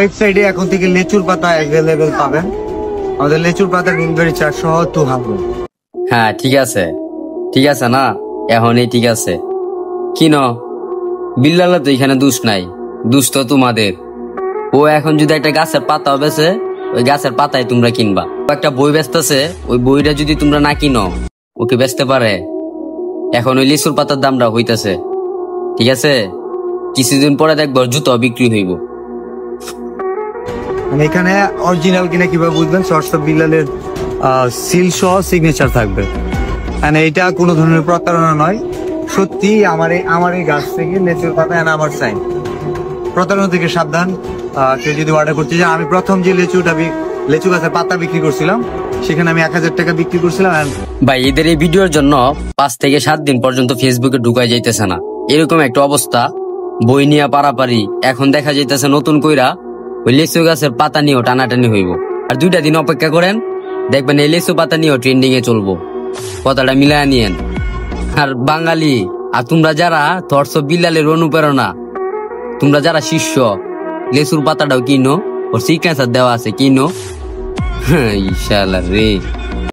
ওয়েবসাইটে এখন থেকে লেচুর পাতা অ্যাভেলেবেল পাবেন। আমাদের লেচুর পাতার ডেলিভারি চার্জ সহ 200। হ্যাঁ ঠিক আছে না, এখনই ঠিক আছে। কিনো বিল্লালে তো এখানে দুষ নাই, দুষ তো তোমাদের। ও এখন যদি একটা গাছের পাতা বেছে, ওই গাছের পাতায় তোমরা কিনবা। একটা বই বেচতেছে, ওই বইটা যদি তোমরা না কিনো ওকে বেচতে পারে। এখন ওই লিচুর পাতার দামটা হইতেছে, ঠিক আছে? কিছুদিন পরে দেখবো জুতো বিক্রি হইব। এখানে অরিজিনাল কিনা কিভাবে বুঝবেন? সর্স অফ বিল্লালের সিল সহ সিগনেচার থাকবে। এটা কোনো ধরনের প্রতারণা নয়, সত্যি আমার এই গাছ থেকে লেচুর পাতা আমার সাইন। প্রতারণা থেকে সাবধান। কেউ যদি অর্ডার করতে চায়, আমি প্রথম যে লেচু গাছের পাতা বিক্রি করছিলাম, সেখানে আমি 1000 টাকা বিক্রি করছিলাম। ভাই এদের এই ভিডিওর জন্য 5 থেকে 7 দিন পর্যন্ত ফেসবুকে ঢুকাই যাইতেছে না, এরকম একটা অবস্থা। বই নিয়ে পারাপারি, এখন দেখা যাইতেছে নতুন কইরা ওই লেচু গাছের পাতা নিয়েও টানাটানি হইব। আর 2টা দিন অপেক্ষা করেন, দেখবেন এই লেচু পাতা নিয়েও ট্রেন্ডিং এ চলবো। কথাটা মিলায় নিয়েন। আর বাঙালি, আর তোমরা যারা থটস অফ বিল্লালের অনুপ্রেরণা, তোমরা যারা শিষ্য, লেচুর পাতাটাও কিনো, ওর সিগনেচার দেওয়া আছে, কিনো। ইনশাআল্লাহ রে।